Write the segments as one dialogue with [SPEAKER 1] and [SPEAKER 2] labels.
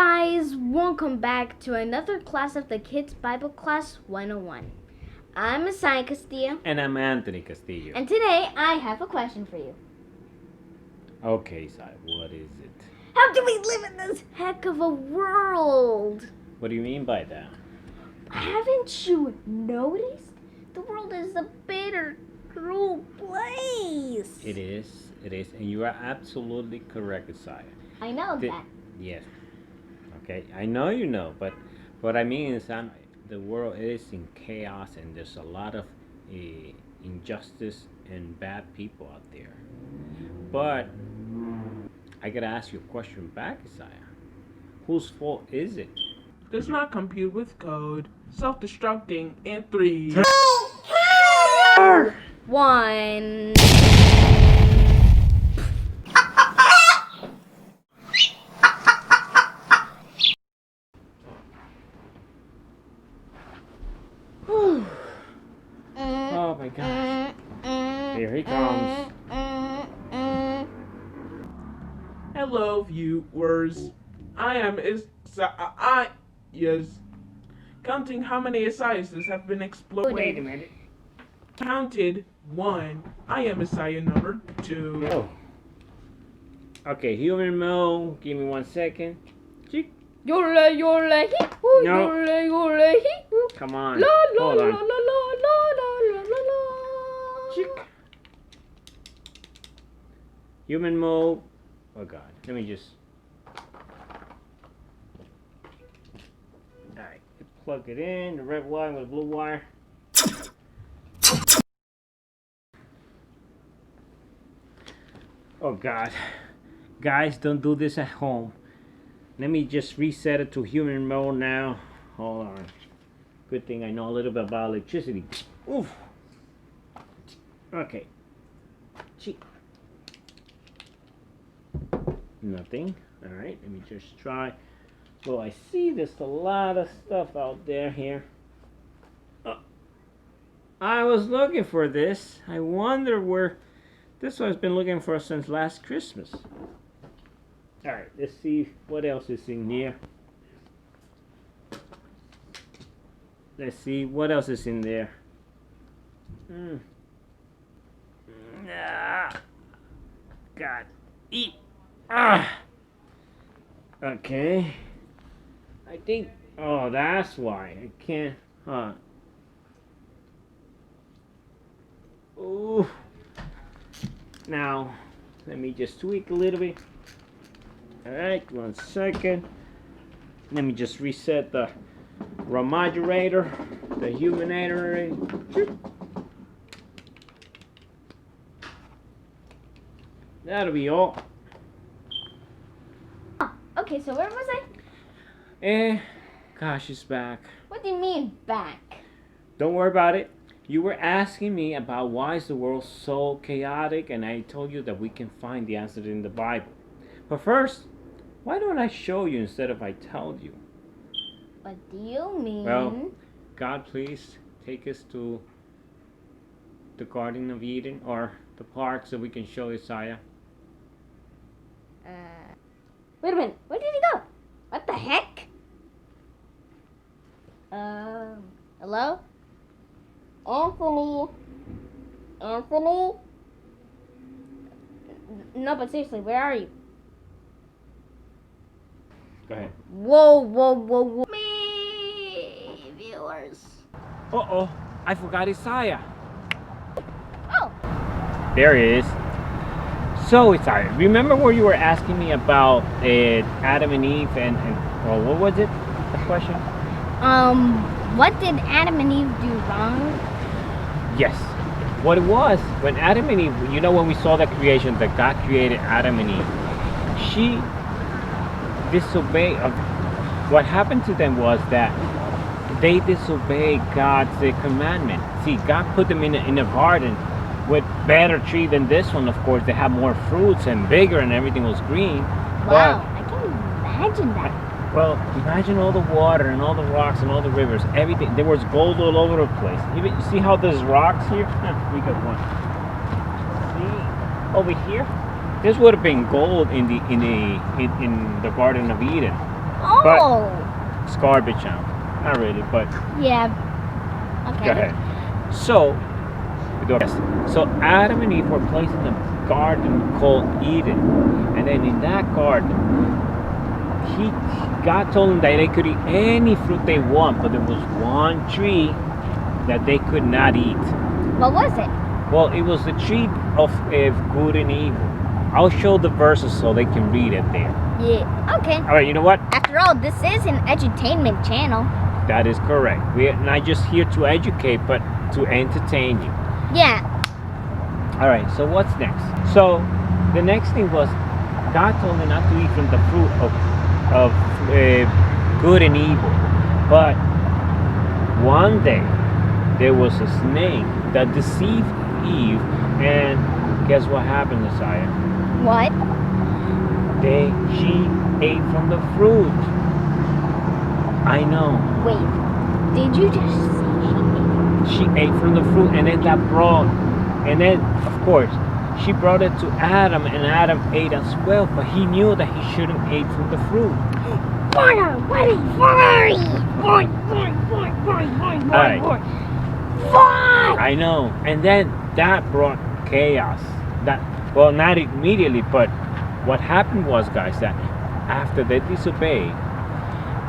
[SPEAKER 1] guys, welcome back to another class of the Kids Bible Class 101. I'm Isaias Castillo.
[SPEAKER 2] And I'm Anthony Castillo.
[SPEAKER 1] And today I have a question for you.
[SPEAKER 2] Okay, Si, what is it?
[SPEAKER 1] How do we live in this heck of a world?
[SPEAKER 2] What do you mean by that?
[SPEAKER 1] Haven't you noticed? The world is a bitter, cruel place.
[SPEAKER 2] It is, and you are absolutely correct, Isaiah.
[SPEAKER 1] I know that.
[SPEAKER 2] Yes. Okay, I know you know, but what I mean is the world is in chaos and there's a lot of injustice and bad people out there. But I gotta ask you a question back, Isaiah. Whose fault is it?
[SPEAKER 3] Does not compute with code. Self-destructing in 3.
[SPEAKER 1] 1.
[SPEAKER 2] Oh my gosh. Here he comes.
[SPEAKER 3] Hello, viewers. I am Isaias. Counting how many Isaiases have been exploded.
[SPEAKER 2] Wait a minute.
[SPEAKER 3] Counted 1. I am Isaiah number 2.
[SPEAKER 2] Oh. Okay, human mode. Give me 1 second. Chick.
[SPEAKER 1] Yola, yola, hee, hoo,
[SPEAKER 2] No.
[SPEAKER 1] yola, yola, hee, hoo.
[SPEAKER 2] Come on.
[SPEAKER 1] La, la,
[SPEAKER 2] Hold
[SPEAKER 1] la,
[SPEAKER 2] on.
[SPEAKER 1] la, la, la, la, la, la.
[SPEAKER 2] Chick. Human mode. Oh god. Let me just. Alright. Plug it in. The red wire with the blue wire. Oh god. Guys, don't do this at home. Let me just reset it to human mode now. Hold on. Good thing I know a little bit about electricity. Oof. Okay. Cheap. Nothing. Alright, let me just try. So I see there's a lot of stuff out there here. I was looking for this. I wonder where this one I've been looking for since last Christmas. Alright, let's see what else is in here. Let's see what else is in there. God. Eat. Okay. I think. Oh, that's why. I can't. Ooh. Now, let me just tweak a little bit. Alright, 1 second. Let me just reset the refrigerator, the humanator. That'll be all.
[SPEAKER 1] Okay, so where was I?
[SPEAKER 2] Gosh, it's back.
[SPEAKER 1] What do you mean back?
[SPEAKER 2] Don't worry about it. You were asking me about why is the world so chaotic, and I told you that we can find the answer in the Bible. But first, why don't I show you instead of I tell you?
[SPEAKER 1] What do you mean?
[SPEAKER 2] Well, God, please take us to the Garden of Eden or the park so we can show Isaiah.
[SPEAKER 1] Wait a minute. Where did he go? What the heck? Hello? Anthony? No, but seriously, where are you?
[SPEAKER 2] Go ahead.
[SPEAKER 1] Whoa. Me, viewers.
[SPEAKER 2] Uh-oh, I forgot Isaiah.
[SPEAKER 1] Oh.
[SPEAKER 2] There he is. So, Isaiah, remember where you were asking me about Adam and Eve and well, what was it? The question?
[SPEAKER 1] What did Adam and Eve do wrong?
[SPEAKER 2] Yes. What it was, when Adam and Eve, you know when we saw the creation that God created Adam and Eve, she disobeyed. What happened to them was that they disobeyed God's commandment. See, God put them in a garden with better tree than this one, of course. They have more fruits and bigger and everything was green.
[SPEAKER 1] Wow, I can imagine that.
[SPEAKER 2] Well, imagine all the water and all the rocks and all the rivers, everything. There was gold all over the place. Even you see how there's rocks here? We got one. See over here? This would have been gold in the Garden of Eden.
[SPEAKER 1] Oh.
[SPEAKER 2] It's garbage now. Not really, but
[SPEAKER 1] Yeah. Okay.
[SPEAKER 2] go ahead. So, so Adam and Eve were placed in a garden called Eden, and then in that garden, God told them that they could eat any fruit they want, but there was one tree that they could not eat.
[SPEAKER 1] What was it?
[SPEAKER 2] Well, it was the tree of good and evil. I'll show the verses so they can read it there.
[SPEAKER 1] Yeah. Okay.
[SPEAKER 2] All right, you know what?
[SPEAKER 1] After all, this is an edutainment channel.
[SPEAKER 2] That is correct. We're not just here to educate, but to entertain you.
[SPEAKER 1] Yeah.
[SPEAKER 2] All right, so what's next? So the next thing was God told them not to eat from the fruit of good and evil. But one day there was a snake that deceived Eve, and guess what happened, Messiah?
[SPEAKER 1] What?
[SPEAKER 2] She ate from the fruit. I know.
[SPEAKER 1] Wait. Did you just say
[SPEAKER 2] She ate from the fruit, and then of course she brought it to Adam, and Adam ate as well, but he knew that he shouldn't eat from the fruit. I know. And then that brought chaos. Well, not immediately, but what happened was, guys, that after they disobeyed,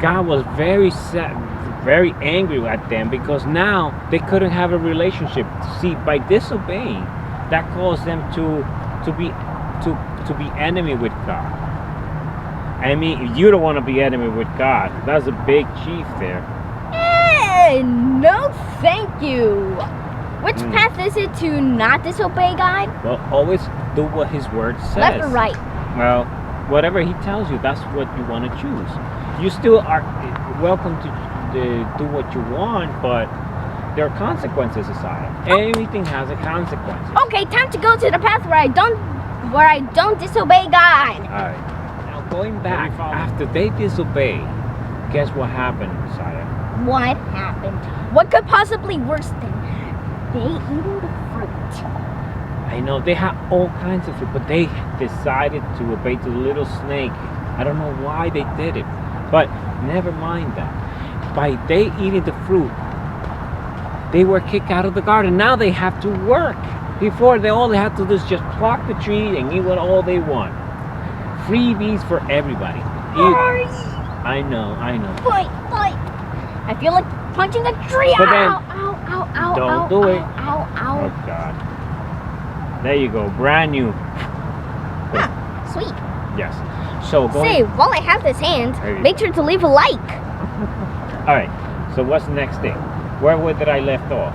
[SPEAKER 2] God was very sad, very angry at them, because now they couldn't have a relationship. See, by disobeying, that caused them to be enemy with God. I mean, you don't want to be enemy with God. That's a big chief there.
[SPEAKER 1] No, thank you. Which path is it to not disobey God?
[SPEAKER 2] Well, always do what His Word says.
[SPEAKER 1] Left or right?
[SPEAKER 2] Well, whatever He tells you, that's what you want to choose. You still are welcome to do what you want, but there are consequences, Isaiah. Everything has a consequence.
[SPEAKER 1] Okay, time to go to the path where I don't disobey God.
[SPEAKER 2] All right. Now going back, after they disobey, guess what happened, Isaiah?
[SPEAKER 1] What happened? What could possibly worse than they eating the fruit?
[SPEAKER 2] I know they had all kinds of fruit, but they decided to obey the little snake. I don't know why they did it, but never mind that. By they eating the fruit, they were kicked out of the garden. Now they have to work. Before, all they had to do is just pluck the tree and eat what all they want. Freebies for everybody. I know.
[SPEAKER 1] Boy. I feel like punching a tree.
[SPEAKER 2] But then,
[SPEAKER 1] ow,
[SPEAKER 2] don't do it.
[SPEAKER 1] Ow.
[SPEAKER 2] Oh God. There you go, brand new.
[SPEAKER 1] Sweet.
[SPEAKER 2] Yes. So
[SPEAKER 1] Say, while I have this hand,
[SPEAKER 2] There you
[SPEAKER 1] make sure to leave a like.
[SPEAKER 2] All right. So what's the next thing? Where did I left off?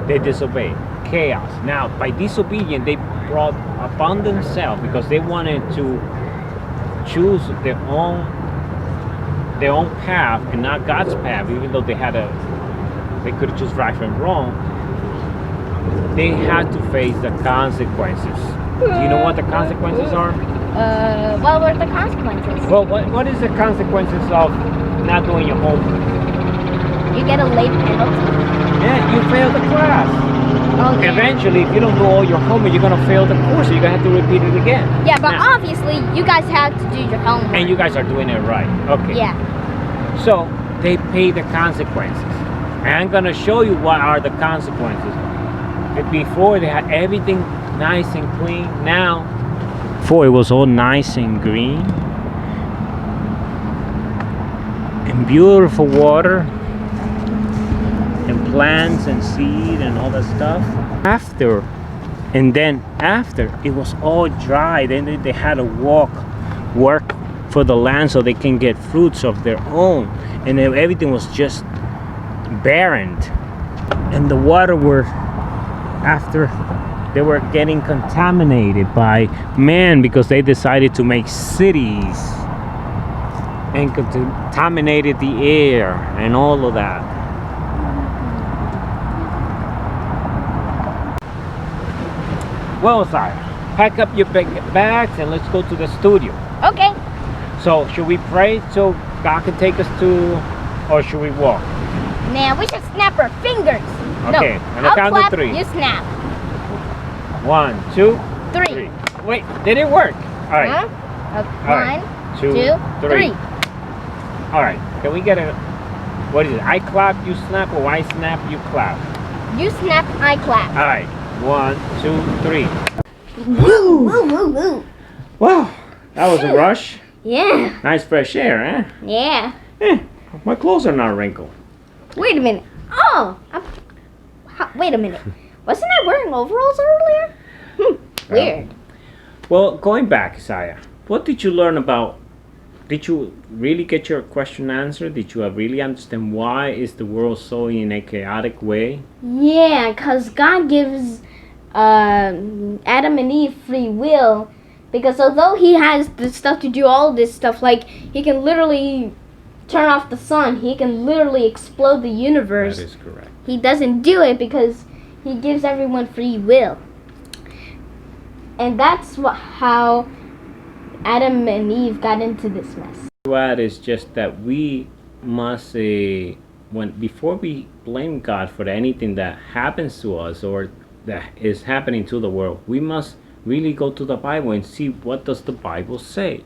[SPEAKER 2] They disobeyed. Chaos. Now, by disobedience, they brought upon themselves, because they wanted to choose their own path and not God's path, even though they could choose right from wrong. They had to face the consequences. Do you know what the consequences are?
[SPEAKER 1] What were the consequences?
[SPEAKER 2] Well, what is the consequences of not doing your homework?
[SPEAKER 1] You get a late penalty.
[SPEAKER 2] Yeah, you fail the class.
[SPEAKER 1] Oh, yeah.
[SPEAKER 2] Eventually, if you don't do all your homework, you're gonna fail the course. So you're gonna have to repeat it again.
[SPEAKER 1] Yeah, but
[SPEAKER 2] now,
[SPEAKER 1] obviously, you guys have to do your homework.
[SPEAKER 2] and you guys are doing it right. Okay.
[SPEAKER 1] Yeah.
[SPEAKER 2] So they pay the consequences. And I'm gonna show you what are the consequences. Before they had everything nice and clean. Now, before it was all nice and green and beautiful water and plants and seed and all that stuff. After it was all dry. Then they had to work for the land so they can get fruits of their own, and then everything was just barren. And the water they were getting contaminated by man, because they decided to make cities and contaminated the air and all of that. Well, Sarah, pack up your bags and let's go to the studio.
[SPEAKER 1] Okay.
[SPEAKER 2] So, should we pray so God can take us to, or should we walk?
[SPEAKER 1] Now we should snap our fingers.
[SPEAKER 2] Okay,
[SPEAKER 1] no,
[SPEAKER 2] on the
[SPEAKER 1] I'll
[SPEAKER 2] count
[SPEAKER 1] clap,
[SPEAKER 2] of three.
[SPEAKER 1] You snap.
[SPEAKER 2] 1, 2,
[SPEAKER 1] 3.
[SPEAKER 2] 3. Wait, did it work? All right.
[SPEAKER 1] Huh?
[SPEAKER 2] All right.
[SPEAKER 1] 1,
[SPEAKER 2] 2,
[SPEAKER 1] 2, 3.
[SPEAKER 2] All right. Can we get a? What is it? I clap, you snap, or I snap, you clap.
[SPEAKER 1] You snap, I clap.
[SPEAKER 2] All right. 1, 2, 3.
[SPEAKER 1] Woo, woo, woo, woo.
[SPEAKER 2] Wow, that was a rush.
[SPEAKER 1] Yeah,
[SPEAKER 2] Nice fresh air, eh?
[SPEAKER 1] yeah.
[SPEAKER 2] My clothes are not wrinkled.
[SPEAKER 1] Wait a minute. Oh, wait a minute. Wasn't I wearing overalls earlier? Weird.
[SPEAKER 2] Well, going back, Isaiah, what did you learn about? Did you really get your question answered? Did you really understand why is the world so in a chaotic way?
[SPEAKER 1] Yeah, because God gives Adam and Eve free will. Because although he has the stuff to do all this stuff, like he can literally turn off the sun, he can literally explode the universe.
[SPEAKER 2] That is correct.
[SPEAKER 1] He doesn't do it because he gives everyone free will. And that's how Adam and Eve got into this mess.
[SPEAKER 2] What is just that we must before we blame God for anything that happens to us or that is happening to the world, we must really go to the Bible and see what does the Bible say.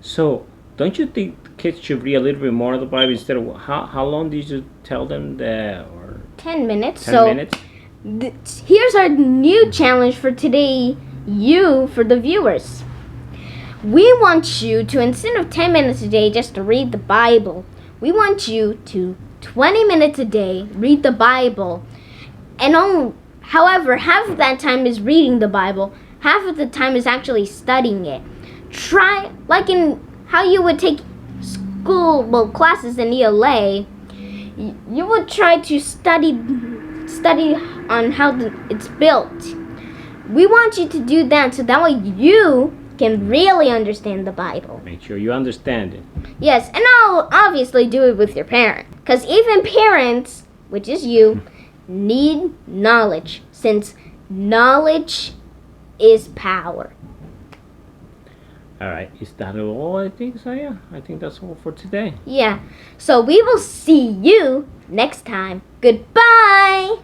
[SPEAKER 2] So don't you think kids should read a little bit more of the Bible instead of how long did you tell them that? Or
[SPEAKER 1] 10 minutes.
[SPEAKER 2] 10 minutes?
[SPEAKER 1] Here's our new challenge for today, for the viewers. We want you to, instead of 10 minutes a day just to read the Bible, we want you to 20 minutes a day read the Bible. And however, half of that time is reading the Bible, half of the time is actually studying it. Try, like in how you would take classes in ELA, you would try to study on how it's built. We want you to do that so that way you can really understand the Bible.
[SPEAKER 2] Make sure you understand it.
[SPEAKER 1] Yes, and I'll obviously do it with your parent. Because even parents, which is you, need knowledge, since knowledge is power.
[SPEAKER 2] All right, is that all, I think, Isaiah? I think that's all for today.
[SPEAKER 1] Yeah, so we will see you next time. Goodbye!